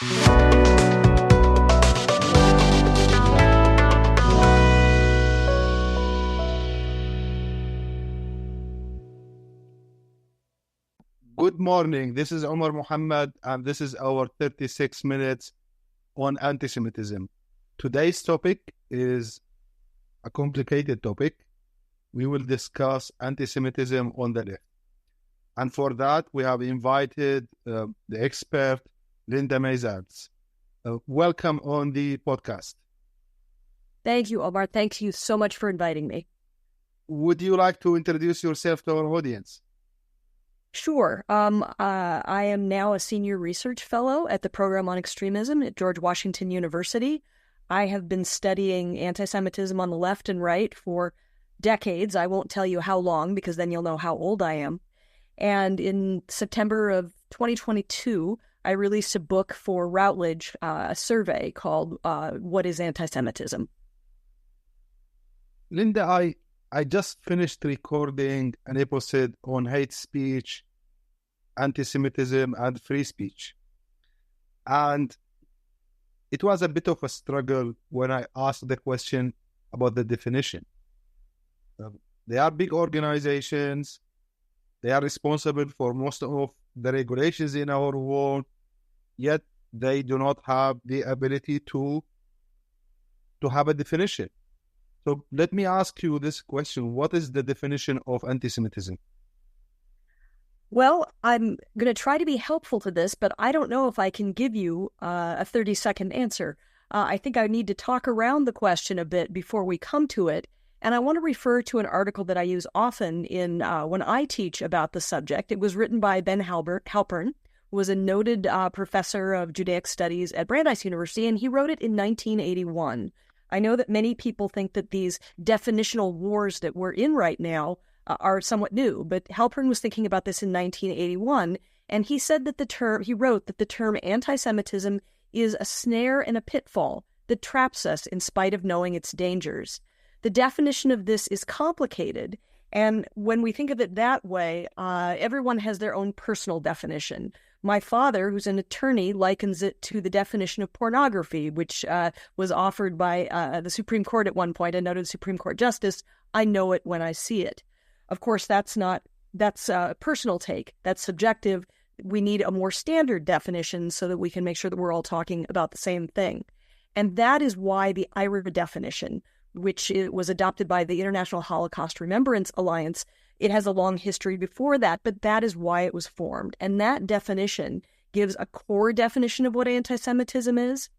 Good morning. This is Omar Mohammed, and this is our 36 minutes on anti-Semitism. Today's topic is a complicated topic. We will discuss anti-Semitism on the left. And for that, we have invited the expert, Linda Maizels. Welcome on the podcast. Thank you, Omar. Thank you so much for inviting me. Would you like to introduce yourself to our audience? Sure. I am now a senior research fellow at the program on extremism at George Washington University. I have been studying anti-Semitism on the left and right for decades. I won't tell you how long because then you'll know how old I am. And in September of 2022, I released a book for Routledge, a survey called What is Anti-Semitism? Linda, I just finished recording an episode on hate speech, anti-Semitism, and free speech. And it was a bit of a struggle when I asked the question about the definition. They are big organizations. They are responsible for most of the regulations in our world, yet they do not have the ability to have a definition. So let me ask you this question. What is the definition of anti-Semitism? Well, I'm going to try to be helpful to this, but I don't know if I can give you a 30-second answer. I think I need to talk around the question a bit before we come to it. And I want to refer to an article that I use often in when I teach about the subject. It was written by Ben Halpern, who was a noted professor of Judaic studies at Brandeis University, and he wrote it in 1981. I know that many people think that these definitional wars that we're in right now are somewhat new, but Halpern was thinking about this in 1981, and he said that he wrote that the term anti-Semitism is a snare and a pitfall that traps us in spite of knowing its dangers. The definition of this is complicated, and when we think of it that way, everyone has their own personal definition. My father, who's an attorney, likens it to the definition of pornography, which was offered by the Supreme Court at one point, a noted Supreme Court justice. I know it when I see it. Of course, that's a personal take. That's subjective. We need a more standard definition so that we can make sure that we're all talking about the same thing. And that is why the IRA definition, which was adopted by the International Holocaust Remembrance Alliance, it has a long history before that, but that is why it was formed. And that definition gives a core definition of what anti-Semitism is,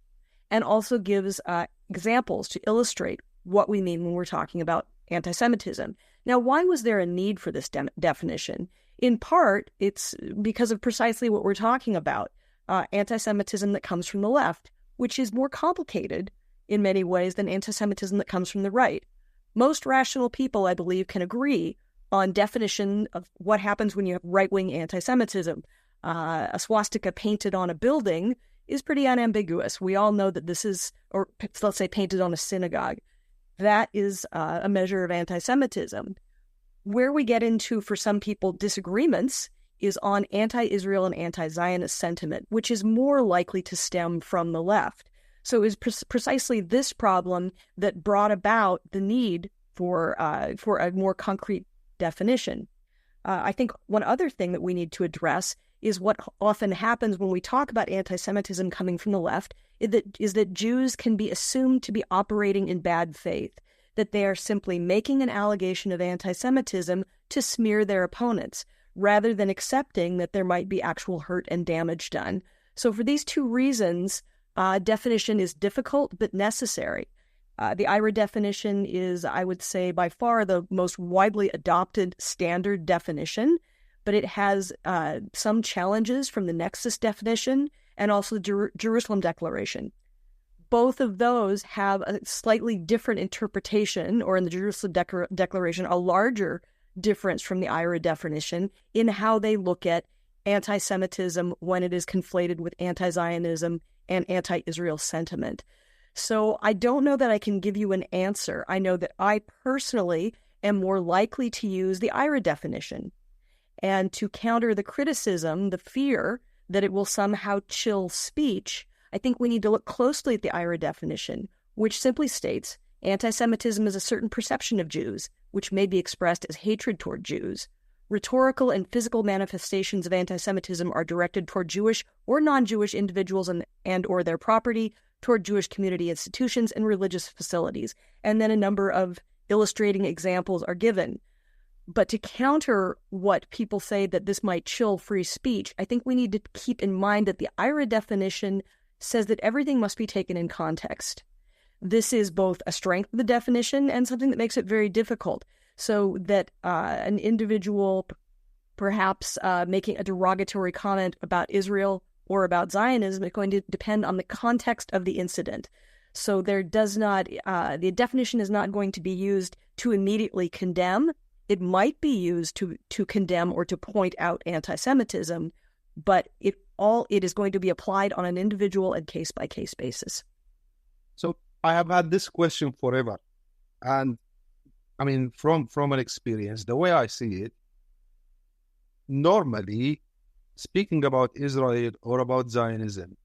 and also gives examples to illustrate what we mean when we're talking about anti-Semitism. Now, why was there a need for this definition? In part, it's because of precisely what we're talking about, anti-Semitism that comes from the left, which is more complicated in many ways than anti-Semitism that comes from the right. Most rational people, I believe, can agree on definition of what happens when you have right-wing anti-Semitism. A swastika painted on a building is pretty unambiguous. We all know that this is, or let's say painted on a synagogue. That is a measure of anti-Semitism. Where we get into, for some people, disagreements is on anti-Israel and anti-Zionist sentiment, which is more likely to stem from the left. So it was precisely this problem that brought about the need for a more concrete definition. I think one other thing that we need to address is what often happens when we talk about anti-Semitism coming from the left is that Jews can be assumed to be operating in bad faith, that they are simply making an allegation of anti-Semitism to smear their opponents, rather than accepting that there might be actual hurt and damage done. So for these two reasons, definition is difficult but necessary. The IRA definition is, I would say, by far the most widely adopted standard definition, but it has some challenges from the Nexus definition and also the Jerusalem Declaration. Both of those have a slightly different interpretation, or in the Jerusalem Declaration, a larger difference from the IRA definition in how they look at anti-Semitism when it is conflated with anti-Zionism and anti-Israel sentiment. So I don't know that I can give you an answer. I know that I personally am more likely to use the IRA definition. And to counter the criticism, the fear that it will somehow chill speech, I think we need to look closely at the IRA definition, which simply states anti-Semitism is a certain perception of Jews, which may be expressed as hatred toward Jews. Rhetorical and physical manifestations of anti-Semitism are directed toward Jewish or non-Jewish individuals and or their property, toward Jewish community institutions and religious facilities. And then a number of illustrating examples are given. But to counter what people say that this might chill free speech, I think we need to keep in mind that the IRA definition says that everything must be taken in context. This is both a strength of the definition and something that makes it very difficult, so that an individual perhaps making a derogatory comment about Israel or about Zionism is going to depend on the context of the incident. So there does not, the definition is not going to be used to immediately condemn. It might be used to condemn or to point out anti-Semitism, but it is going to be applied on an individual and case-by-case basis. So I have had this question forever. And I mean, from an experience, the way I see it, normally speaking about Israel or about Zionism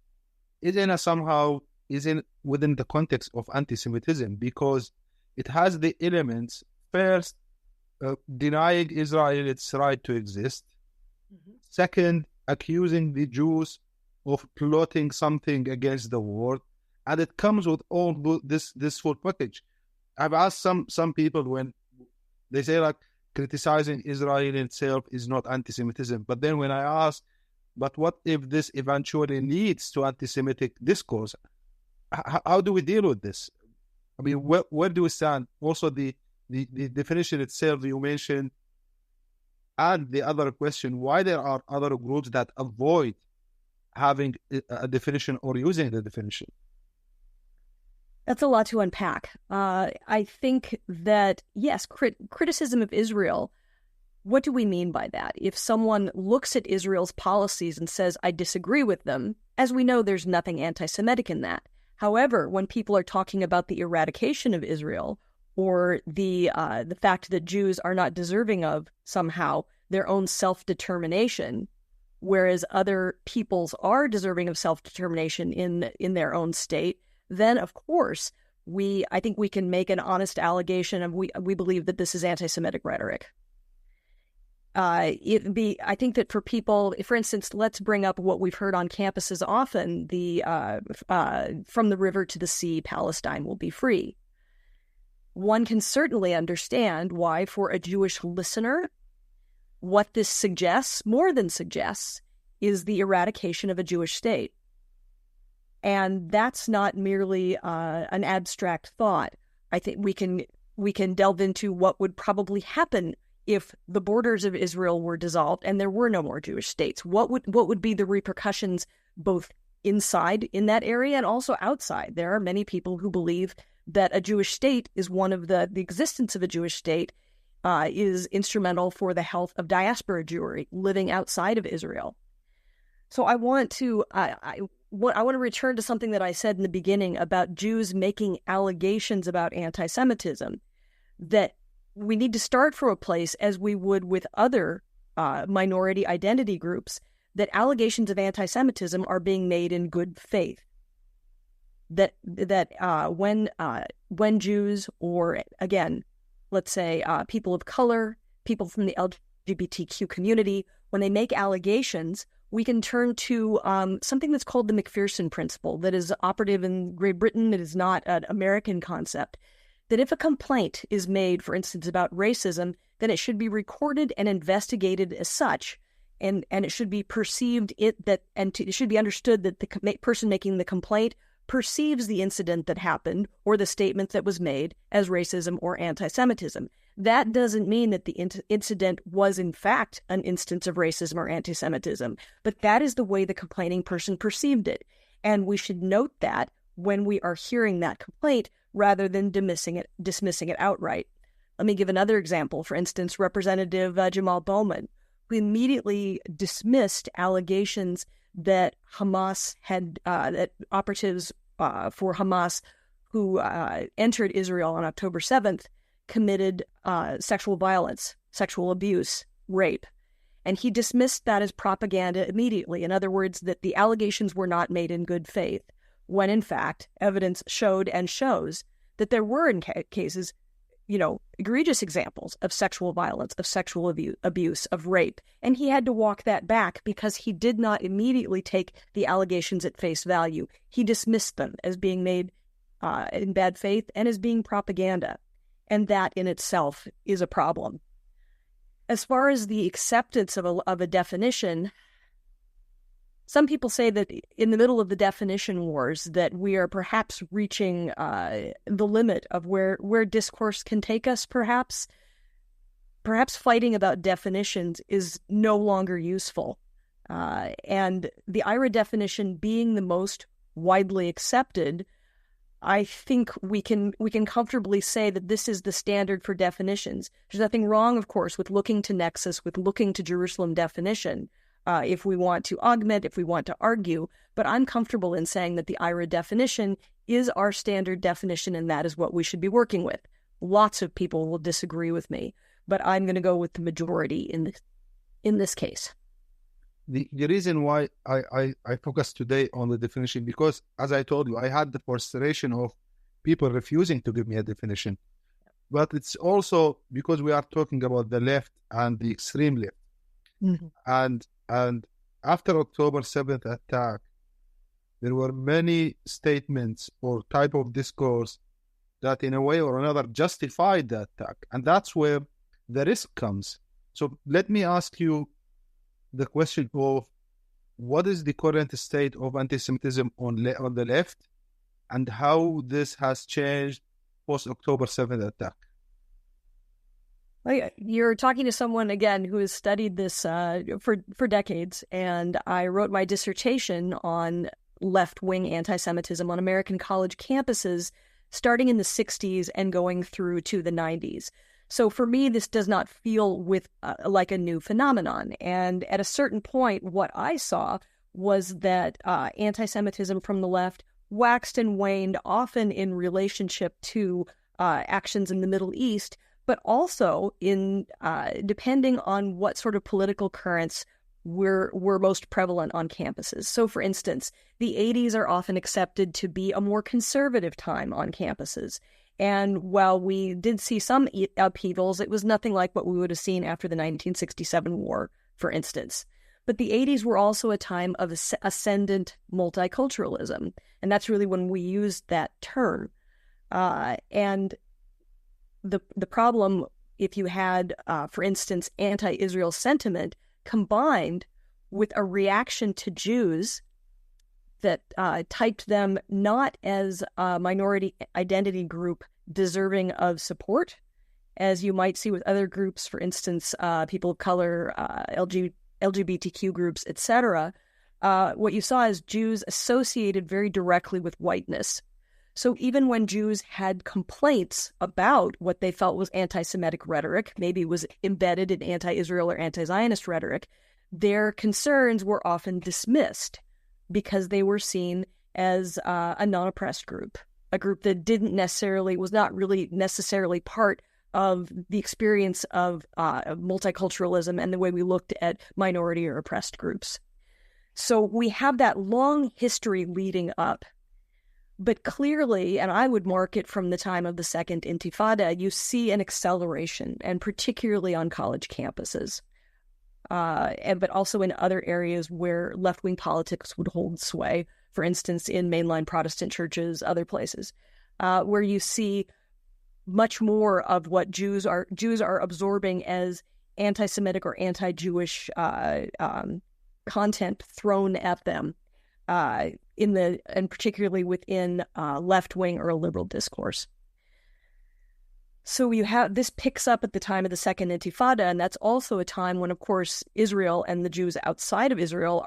isn't within the context of anti-Semitism, because it has the elements, first, denying Israel its right to exist. Mm-hmm. Second, accusing the Jews of plotting something against the world. And it comes with all this full package. I've asked some people when they say, like, criticizing Israel itself is not anti-Semitism. But then when I ask, but what if this eventually leads to anti-Semitic discourse? How do we deal with this? I mean, where do we stand? Also, the definition itself you mentioned, and the other question, why there are other groups that avoid having a definition or using the definition? That's a lot to unpack. I think that, yes, criticism of Israel, what do we mean by that? If someone looks at Israel's policies and says, I disagree with them, as we know, there's nothing anti-Semitic in that. However, when people are talking about the eradication of Israel or the fact that Jews are not deserving of, somehow, their own self-determination, whereas other peoples are deserving of self-determination in their own state, then, of course, I think we can make an honest allegation of we believe that this is anti-Semitic rhetoric. I think that for people, for instance, let's bring up what we've heard on campuses often, from the river to the sea, Palestine will be free. One can certainly understand why, for a Jewish listener, what this suggests, more than suggests, is the eradication of a Jewish state. And that's not merely an abstract thought. I think we can delve into what would probably happen if the borders of Israel were dissolved and there were no more Jewish states. What would be the repercussions both inside in that area and also outside? There are many people who believe that a Jewish state is one of the existence of a Jewish state is instrumental for the health of diaspora Jewry living outside of Israel. So I want to return to something that I said in the beginning about Jews making allegations about anti-Semitism, that we need to start from a place, as we would with other minority identity groups, that allegations of anti-Semitism are being made in good faith. That when Jews, or again, let's say people of color, people from the LGBTQ community, when they make allegations, we can turn to something that's called the McPherson principle, that is operative in Great Britain. It is not an American concept. That if a complaint is made, for instance, about racism, then it should be recorded and investigated as such, and it should be perceived it should be understood that the person making the complaint perceives the incident that happened or the statement that was made as racism or anti-Semitism. That doesn't mean that the incident was in fact an instance of racism or anti-Semitism, but that is the way the complaining person perceived it. And we should note that when we are hearing that complaint rather than dismissing it outright. Let me give another example. For instance, Representative Jamal Bowman, who immediately dismissed allegations that Hamas had, that operatives for Hamas who entered Israel on October 7th committed sexual violence, sexual abuse, rape. And he dismissed that as propaganda immediately. In other words, that the allegations were not made in good faith. when in fact evidence showed and shows that there were in cases, egregious examples of sexual violence, of sexual abuse, of rape. And he had to walk that back because he did not immediately take the allegations at face value. He dismissed them as being made in bad faith and as being propaganda. And that in itself is a problem. As far as the acceptance of a definition, some people say that in the middle of the definition wars that we are perhaps reaching the limit of where discourse can take us, perhaps. Perhaps fighting about definitions is no longer useful. And the IRA definition being the most widely accepted, I think we can comfortably say that this is the standard for definitions. There's nothing wrong, of course, with looking to Nexus, with looking to Jerusalem definition, if we want to augment, if we want to argue. But I'm comfortable in saying that the IRA definition is our standard definition, and that is what we should be working with. Lots of people will disagree with me, but I'm going to go with the majority in this case. The reason why I focus today on the definition, because as I told you, I had the frustration of people refusing to give me a definition. But it's also because we are talking about the left and the extreme left. Mm-hmm. And after October 7th attack, there were many statements or type of discourse that in a way or another justified the attack. And that's where the risk comes. So let me ask you the question of what is the current state of anti-Semitism on the left and how this has changed post-October 7th attack? You're talking to someone, again, who has studied this for decades, and I wrote my dissertation on left-wing anti-Semitism on American college campuses starting in the 60s and going through to the 90s. So for me, this does not feel like a new phenomenon. And at a certain point, what I saw was that anti-Semitism from the left waxed and waned, often in relationship to actions in the Middle East, but also in depending on what sort of political currents were most prevalent on campuses. So, for instance, the 80s are often accepted to be a more conservative time on campuses. And while we did see some upheavals, it was nothing like what we would have seen after the 1967 war, for instance. But the 80s were also a time of ascendant multiculturalism. And that's really when we used that term. And the problem, if you had, for instance, anti-Israel sentiment combined with a reaction to Jews that typed them not as a minority identity group deserving of support, as you might see with other groups, for instance, people of color, LGBTQ groups, etc. What you saw is Jews associated very directly with whiteness. So even when Jews had complaints about what they felt was anti-Semitic rhetoric, maybe it was embedded in anti-Israel or anti-Zionist rhetoric, their concerns were often dismissed because they were seen as a non-oppressed group, a group that was not really necessarily part of the experience of multiculturalism and the way we looked at minority or oppressed groups. So we have that long history leading up. But clearly, and I would mark it from the time of the Second Intifada, you see an acceleration, and particularly on college campuses, but also in other areas where left-wing politics would hold sway, for instance, in mainline Protestant churches, other places, where you see much more of what Jews are absorbing as anti-Semitic or anti-Jewish content thrown at them. And particularly within left-wing or liberal discourse. So this picks up at the time of the Second Intifada, and that's also a time when, of course, Israel and the Jews outside of Israel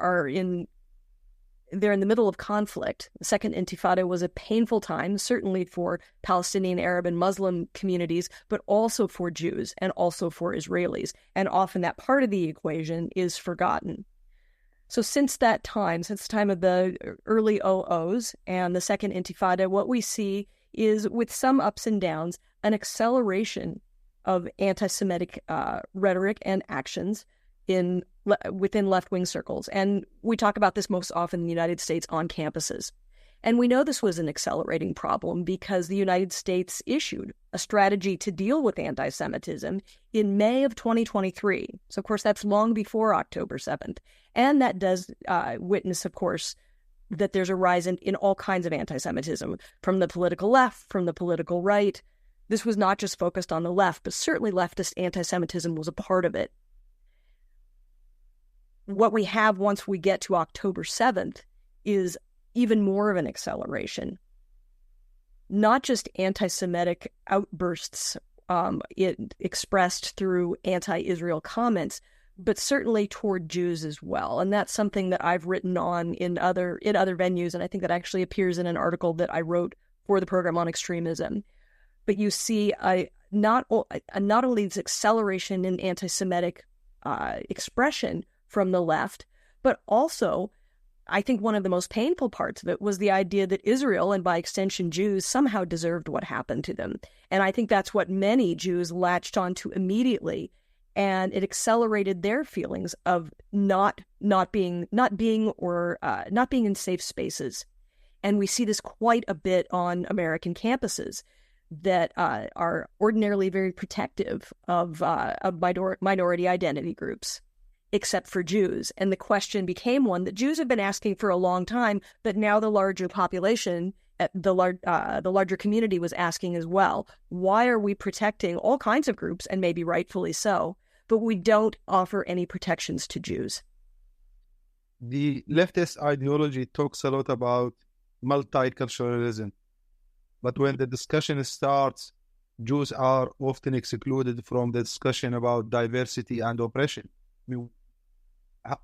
they're in the middle of conflict. The Second Intifada was a painful time, certainly for Palestinian, Arab, and Muslim communities, but also for Jews and also for Israelis. And often that part of the equation is forgotten. So since the time of the early OOs and the Second Intifada, what we see is, with some ups and downs, an acceleration of anti-Semitic rhetoric and actions within left-wing circles. And we talk about this most often in the United States on campuses. And we know this was an accelerating problem because the United States issued a strategy to deal with anti-Semitism in May of 2023. So, of course, that's long before October 7th. And that does witness, of course, that there's a rise in all kinds of anti-Semitism from the political left, from the political right. This was not just focused on the left, but certainly leftist anti-Semitism was a part of it. What we have once we get to October 7th is even more of an acceleration. Not just anti-Semitic outbursts expressed through anti-Israel comments, but certainly toward Jews as well. And that's something that I've written on in other venues, and I think that actually appears in an article that I wrote for the program on extremism. But you see not only this acceleration in anti-Semitic expression from the left, but also I think one of the most painful parts of it was the idea that Israel, and by extension Jews, somehow deserved what happened to them. And I think that's what many Jews latched onto immediately, and it accelerated their feelings of not being in safe spaces. And we see this quite a bit on American campuses that are ordinarily very protective of minority identity groups, except for Jews. And the question became one that Jews have been asking for a long time, but now the larger population, the larger community was asking as well. Why are we protecting all kinds of groups, and maybe rightfully so, but we don't offer any protections to Jews? The leftist ideology talks a lot about multiculturalism, but when the discussion starts, Jews are often excluded from the discussion about diversity and oppression. I mean,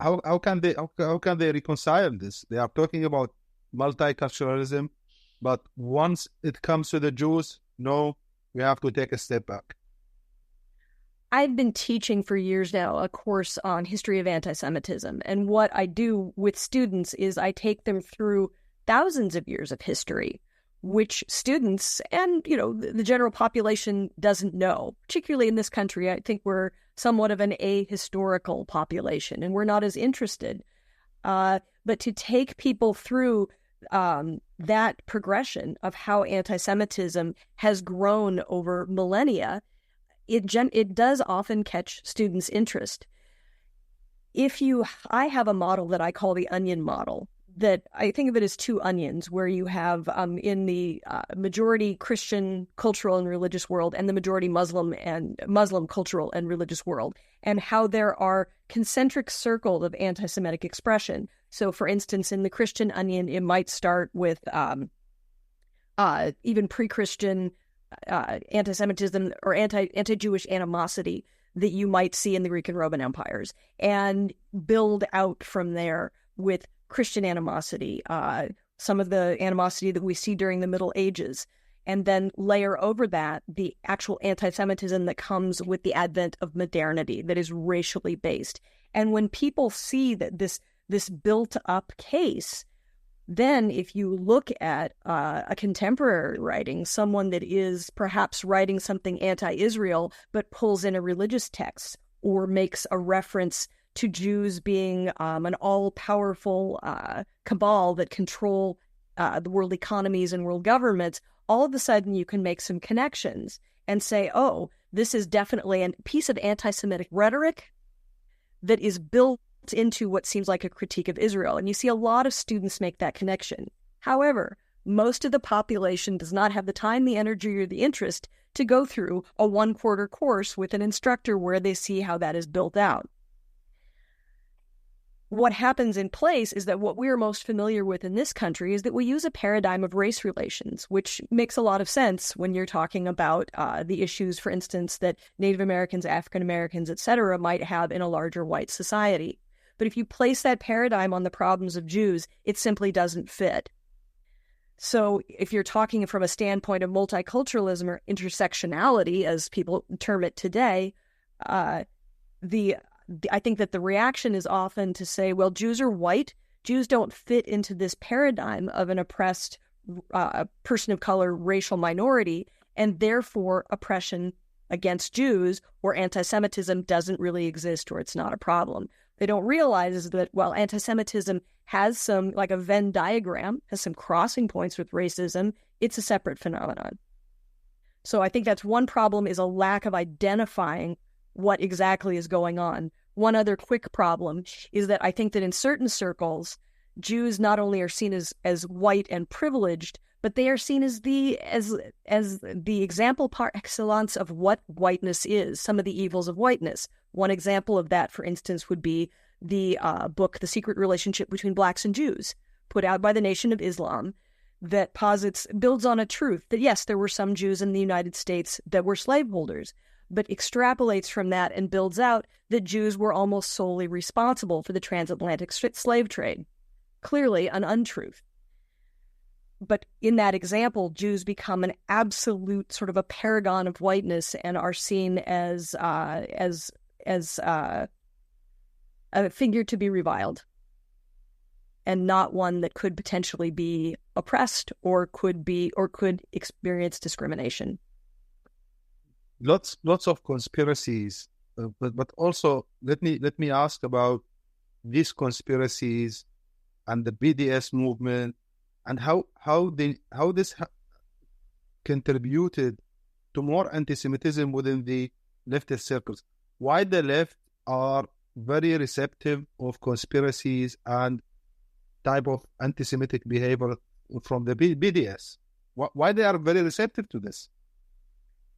how can they reconcile this? They are talking about multiculturalism, but once it comes to the Jews, no, we have to take a step back. I've been teaching for years now a course on history of anti-Semitism, and what I do with students is I take them through thousands of years of history, which students and, the general population doesn't know. Particularly in this country, I think we're somewhat of an ahistorical population, and we're not as interested. But to take people through that progression of how anti-Semitism has grown over millennia, it does often catch students' interest. I have a model that I call the onion model, that I think of it as two onions, where you have in the majority Christian cultural and religious world and the majority Muslim cultural and religious world, and how there are concentric circles of anti-Semitic expression. So, for instance, in the Christian onion, it might start with even pre-Christian anti-Semitism or anti-Jewish animosity that you might see in the Greek and Roman empires, and build out from there with Christian animosity, some of the animosity that we see during the Middle Ages, and then layer over that the actual anti-Semitism that comes with the advent of modernity that is racially based. And when people see that this built-up case, then if you look at a contemporary writing, someone that is perhaps writing something anti-Israel but pulls in a religious text or makes a reference to Jews being an all-powerful cabal that control the world economies and world governments, all of a sudden you can make some connections and say, oh, this is definitely a piece of anti-Semitic rhetoric that is built into what seems like a critique of Israel. And you see a lot of students make that connection. However, most of the population does not have the time, the energy, or the interest to go through a one-quarter course with an instructor where they see how that is built out. What happens in place is that what we are most familiar with in this country is that we use a paradigm of race relations, which makes a lot of sense when you're talking about the issues, for instance, that Native Americans, African Americans, etc., might have in a larger white society. But if you place that paradigm on the problems of Jews, it simply doesn't fit. So if you're talking from a standpoint of multiculturalism or intersectionality, as people term it today, I think that the reaction is often to say, well, Jews are white. Jews don't fit into this paradigm of an oppressed person of color, racial minority, and therefore oppression against Jews or anti-Semitism doesn't really exist, or it's not a problem. they don't realize is that while anti-Semitism has some, like a Venn diagram, has some crossing points with racism, it's a separate phenomenon. So I think that's one problem, is a lack of identifying what exactly is going on. One other quick problem is that I think that in certain circles, Jews not only are seen as white and privileged, but they are seen as the example par excellence of what whiteness is, some of the evils of whiteness. One example of that, for instance, would be the book, The Secret Relationship Between Blacks and Jews, put out by the Nation of Islam, that builds on a truth that, yes, there were some Jews in the United States that were slaveholders, but extrapolates from that and builds out that Jews were almost solely responsible for the transatlantic slave trade. Clearly an untruth. But in that example, Jews become an absolute sort of a paragon of whiteness and are seen as a figure to be reviled, and not one that could potentially be oppressed or could experience discrimination. Lots of conspiracies, but also let me ask about these conspiracies and the BDS movement, and how this contributed to more anti-Semitism within the leftist circles. Why the left are very receptive of conspiracies and type of anti-Semitic behavior from the BDS? Why they are very receptive to this?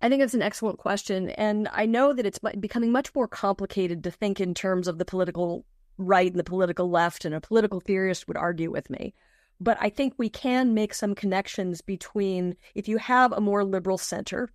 I think that's an excellent question. And I know that it's becoming much more complicated to think in terms of the political right and the political left, and a political theorist would argue with me. But I think we can make some connections between, if you have a more liberal center,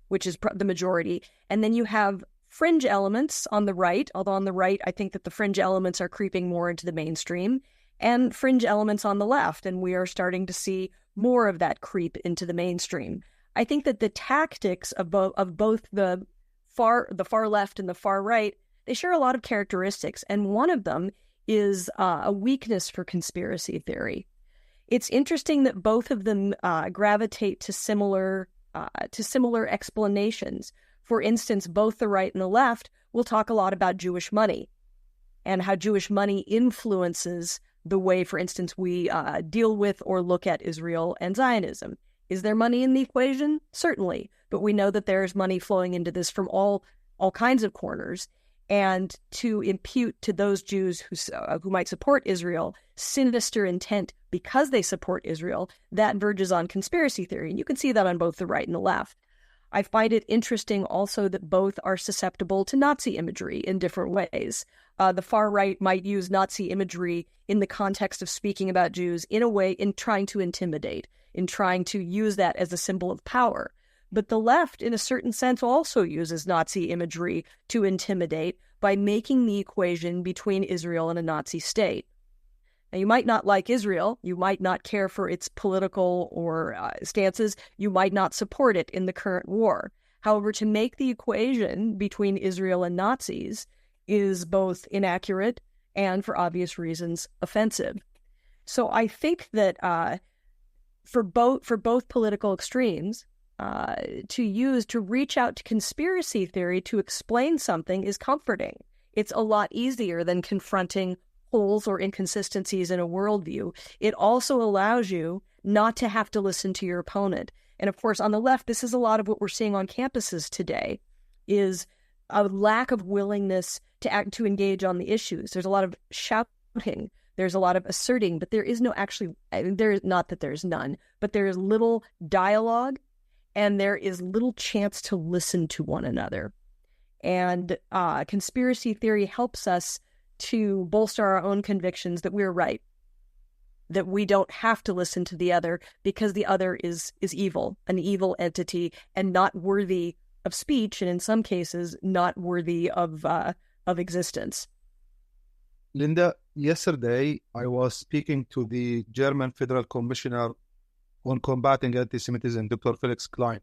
which is the majority, and then you have fringe elements on the right, although on the right, I think that the fringe elements are creeping more into the mainstream, and fringe elements on the left, and we are starting to see more of that creep into the mainstream. I think that the tactics of both the far left and the far right, they share a lot of characteristics, and one of them is a weakness for conspiracy theory. It's interesting that both of them gravitate to similar explanations. For instance, both the right and the left will talk a lot about Jewish money and how Jewish money influences the way, for instance, we deal with or look at Israel and Zionism. Is there money in the equation? Certainly. But we know that there's money flowing into this from all kinds of corners. And to impute to those Jews who might support Israel sinister intent because they support Israel, that verges on conspiracy theory. And you can see that on both the right and the left. I find it interesting also that both are susceptible to Nazi imagery in different ways. The far right might use Nazi imagery in the context of speaking about Jews in a way in trying to intimidate, in trying to use that as a symbol of power. But the left, in a certain sense, also uses Nazi imagery to intimidate by making the equation between Israel and a Nazi state. Now, you might not like Israel, you might not care for its political or stances, you might not support it in the current war. However, to make the equation between Israel and Nazis is both inaccurate and, for obvious reasons, offensive. So I think that for both political extremes, to reach out to conspiracy theory to explain something is comforting. It's a lot easier than confronting holes or inconsistencies in a worldview. It also allows you not to have to listen to your opponent. And of course, on the left, this is a lot of what we're seeing on campuses today, is a lack of willingness to engage on the issues. There's a lot of shouting. There's a lot of asserting, but there is no not that there's none, but there is little dialogue and there is little chance to listen to one another. And conspiracy theory helps us to bolster our own convictions that we're right, that we don't have to listen to the other because the other is evil, an evil entity, and not worthy of speech, and in some cases, not worthy of existence. Linda, yesterday I was speaking to the German Federal Commissioner on combating anti-Semitism, Dr. Felix Klein.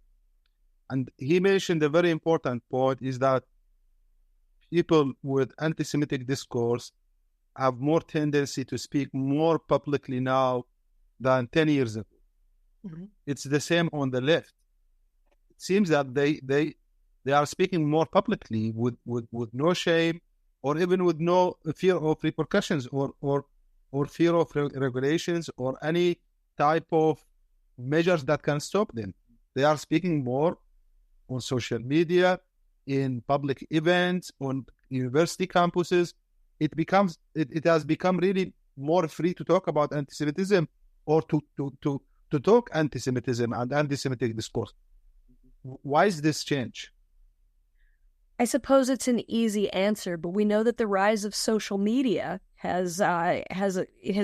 And he mentioned a very important point, is that people with anti-Semitic discourse have more tendency to speak more publicly now than 10 years ago. Mm-hmm. It's the same on the left. It seems that they are speaking more publicly with no shame or even with no fear of repercussions or fear of regulations or any type of measures that can stop them. They are speaking more on social media, in public events, on university campuses. It has become really more free to talk about anti-Semitism or to talk anti-Semitism and anti-Semitic discourse. Why is this change? I suppose it's an easy answer, but we know that the rise of social media has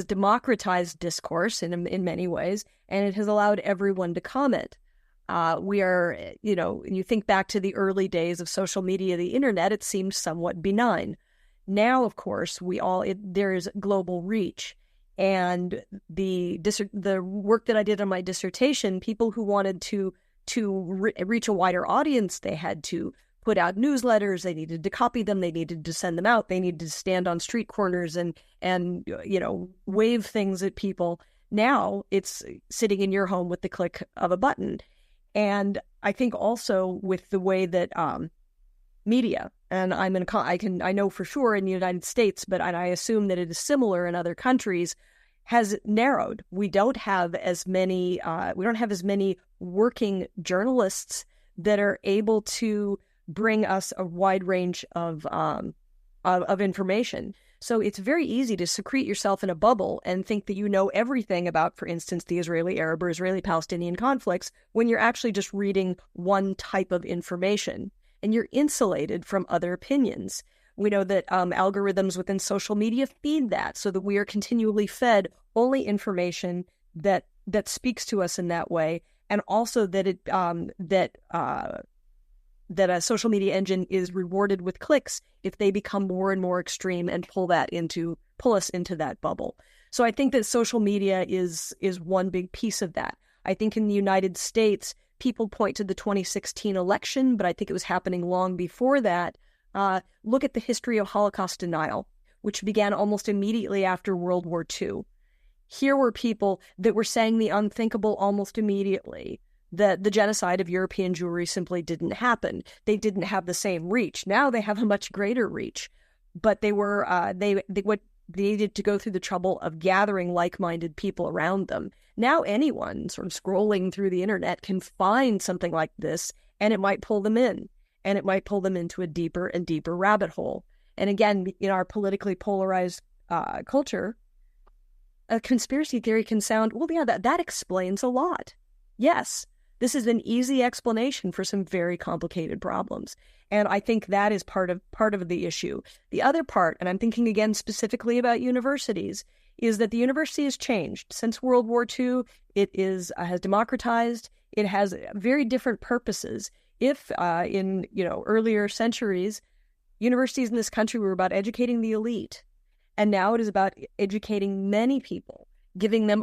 democratized discourse in many ways, and it has allowed everyone to comment. We are, you think back to the early days of social media, the internet, it seemed somewhat benign. Now, of course, there is global reach. And the work that I did on my dissertation, people who wanted to reach a wider audience, they had to put out newsletters, they needed to copy them, they needed to send them out, they needed to stand on street corners and wave things at people. Now it's sitting in your home with the click of a button. And I think also with the way that media, and I know for sure in the United States, but I assume that it is similar in other countries, has narrowed. We don't have as many working journalists that are able to bring us a wide range of information. So it's very easy to secrete yourself in a bubble and think that you know everything about, for instance, the Israeli-Arab or Israeli-Palestinian conflicts when you're actually just reading one type of information and you're insulated from other opinions. We know that algorithms within social media feed that so that we are continually fed only information that speaks to us in that way, and also that that a social media engine is rewarded with clicks if they become more and more extreme and pull us into that bubble. So I think that social media is one big piece of that. I think in the United States, people point to the 2016 election, but I think it was happening long before that. Look at the history of Holocaust denial, which began almost immediately after World War II. Here were people that were saying the unthinkable almost immediately, that the genocide of European Jewry simply didn't happen. They didn't have the same reach. Now they have a much greater reach, but they needed to go through the trouble of gathering like-minded people around them. Now anyone sort of scrolling through the internet can find something like this, and it might pull them in, and it might pull them into a deeper and deeper rabbit hole. And again, in our politically polarized culture, a conspiracy theory can sound, well, yeah, that explains a lot. Yes, this is an easy explanation for some very complicated problems. And I think that is part of the issue. The other part, and I'm thinking again specifically about universities, is that the university has changed. Since World War II, it has democratized. It has very different purposes. If in earlier centuries, universities in this country were about educating the elite, and now it is about educating many people, giving them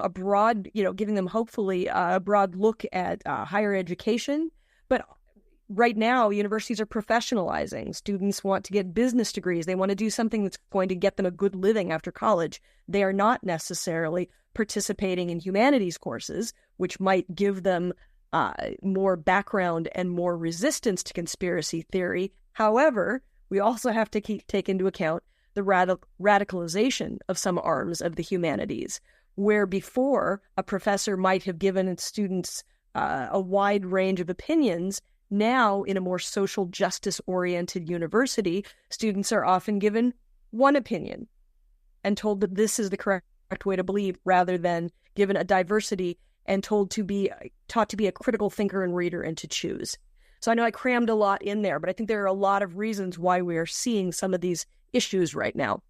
hopefully a broad look at higher education. But right now, universities are professionalizing. Students want to get business degrees. They want to do something that's going to get them a good living after college. They are not necessarily participating in humanities courses, which might give them more background and more resistance to conspiracy theory. However, we also have to take into account the radicalization of some arms of the humanities, where before a professor might have given students a wide range of opinions. Now, in a more social justice-oriented university, students are often given one opinion and told that this is the correct way to believe, rather than given a diversity and taught to be a critical thinker and reader and to choose. So I know I crammed a lot in there, but I think there are a lot of reasons why we are seeing some of these issues right now.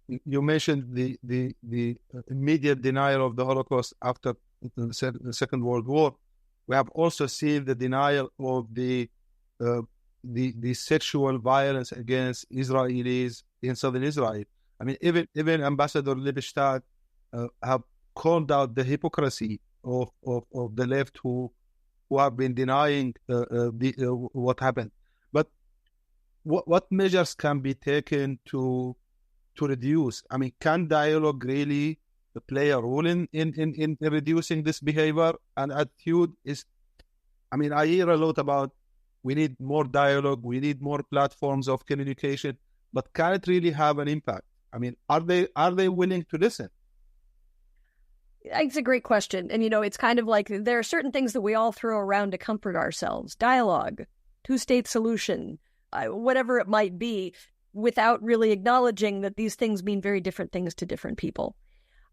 You mentioned the immediate denial of the Holocaust after the Second World War. We have also seen the denial of the sexual violence against Israelis in southern Israel. I mean, even Ambassador Liebestad have called out the hypocrisy of the left who have been denying what happened. But what measures can be taken to reduce? I mean, can dialogue really play a role in reducing this behavior and attitude? I hear a lot about we need more dialogue, we need more platforms of communication, but can it really have an impact? I mean, are they willing to listen? It's a great question. And, it's kind of like there are certain things that we all throw around to comfort ourselves. Dialogue, two-state solution, whatever it might be, without really acknowledging that these things mean very different things to different people.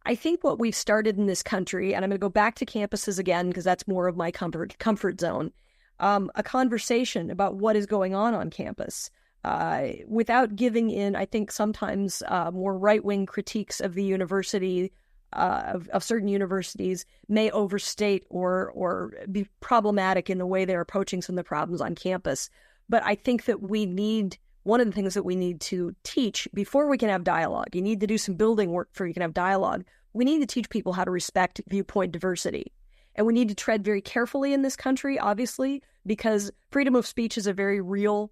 I think what we've started in this country, and I'm going to go back to campuses again because that's more of my comfort zone, a conversation about what is going on campus without giving in, I think, sometimes more right-wing critiques of the university, of certain universities may overstate or be problematic in the way they're approaching some of the problems on campus. But I think that one of the things that we need to teach before we can have dialogue, you need to do some building work before you can have dialogue. We need to teach people how to respect viewpoint diversity. And we need to tread very carefully in this country, obviously, because freedom of speech is a very real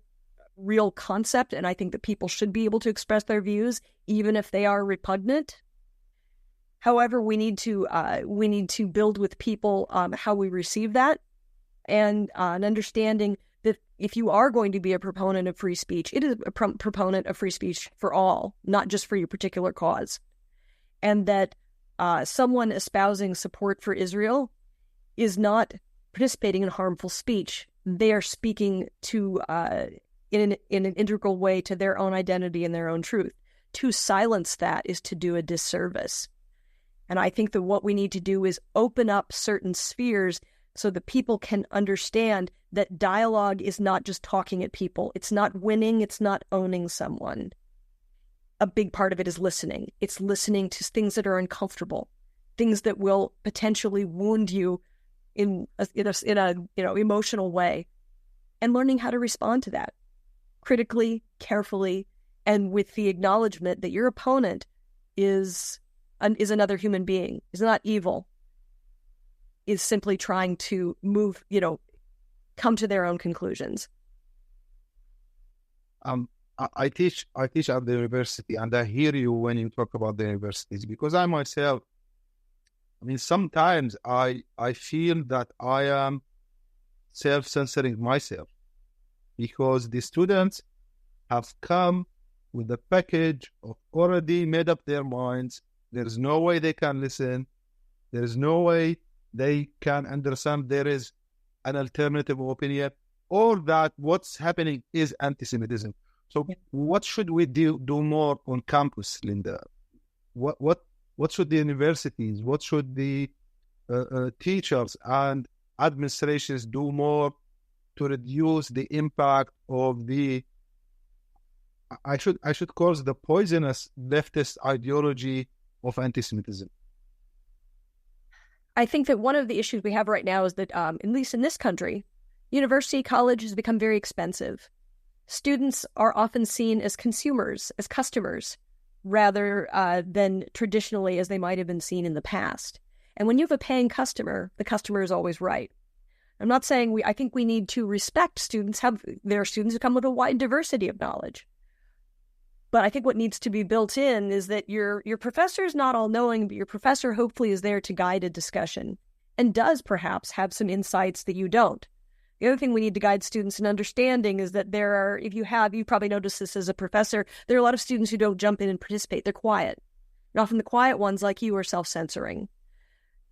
concept. And I think that people should be able to express their views, even if they are repugnant. However, we need to build with people how we receive that, and an understanding that if you are going to be a proponent of free speech, it is a proponent of free speech for all, not just for your particular cause. And that someone espousing support for Israel is not participating in harmful speech. They are speaking to in an integral way to their own identity and their own truth. To silence that is to do a disservice. And I think that what we need to do is open up certain spheres so that people can understand that dialogue is not just talking at people. It's not winning. It's not owning someone. A big part of it is listening. It's listening to things that are uncomfortable, things that will potentially wound you in a emotional way, and learning how to respond to that critically, carefully, and with the acknowledgement that your opponent is another human being, is not evil, is simply trying to come to their own conclusions. I teach at the university, and I hear you when you talk about the universities, because I myself, sometimes I feel that I am self-censoring myself, because the students have come with a package of already made up their minds. There is no way they can listen. There is no way they can understand there is an alternative opinion, or that what's happening is anti-Semitism. So what should we do more on campus, Linda? What should the universities, what should the teachers and administrations do more to reduce the impact of the, I should call it the poisonous leftist ideology of anti-Semitism? I think that one of the issues we have right now is that, at least in this country, university college has become very expensive. Students are often seen as consumers, as customers, rather than traditionally as they might have been seen in the past. And when you have a paying customer, the customer is always right. I'm not saying I think we need to respect students. There are students who come with a wide diversity of knowledge. But I think what needs to be built in is that your professor is not all-knowing, but your professor hopefully is there to guide a discussion and does perhaps have some insights that you don't. The other thing we need to guide students in understanding is that you probably noticed this as a professor, there are a lot of students who don't jump in and participate. They're quiet. And often the quiet ones, like you, are self-censoring.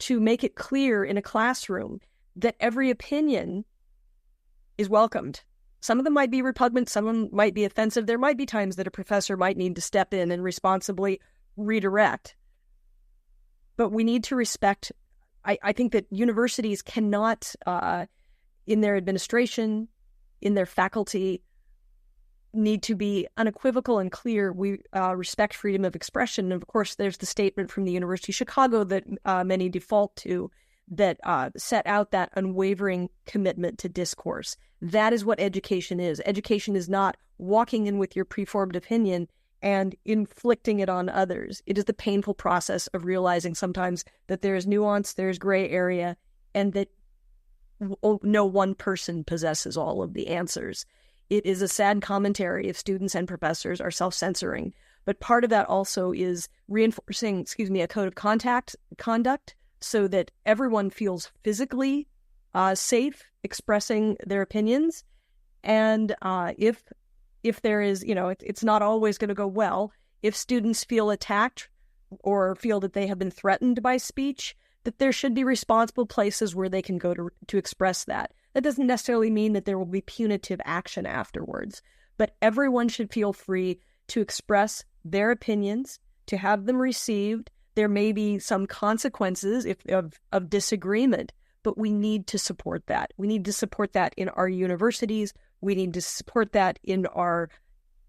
To make it clear in a classroom that every opinion is welcomed. Some of them might be repugnant, some of them might be offensive. There might be times that a professor might need to step in and responsibly redirect. But we need to respect, I think that universities cannot, in their administration, in their faculty, need to be unequivocal and clear. We respect freedom of expression. And of course, there's the statement from the University of Chicago that many default to, that set out that unwavering commitment to discourse. That is what education is. Education is not walking in with your preformed opinion and inflicting it on others. It is the painful process of realizing sometimes that there is nuance, there's gray area, and that no one person possesses all of the answers. It is a sad commentary if students and professors are self-censoring. But part of that also is reinforcing, a code of conduct, so that everyone feels physically safe expressing their opinions. And if if there is, it's not always going to go well. If students feel attacked or feel that they have been threatened by speech, that there should be responsible places where they can go to express that. That doesn't necessarily mean that there will be punitive action afterwards, but everyone should feel free to express their opinions, to have them received. There may be some consequences of disagreement, but we need to support that. We need to support that in our universities. We need to support that in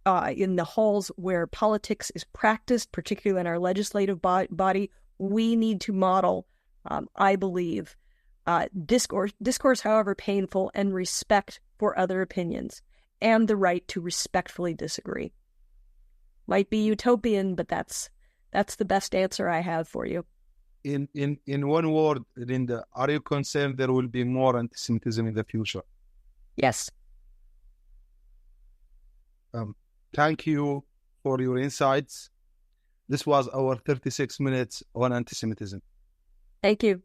in the halls where politics is practiced, particularly in our legislative body. We need to model, I believe, discourse, however painful, and respect for other opinions, and the right to respectfully disagree. Might be utopian, but that's the best answer I have for you. In one word, Linda, are you concerned there will be more anti-Semitism in the future? Yes. Thank you for your insights. This was our 36 minutes on anti-Semitism. Thank you.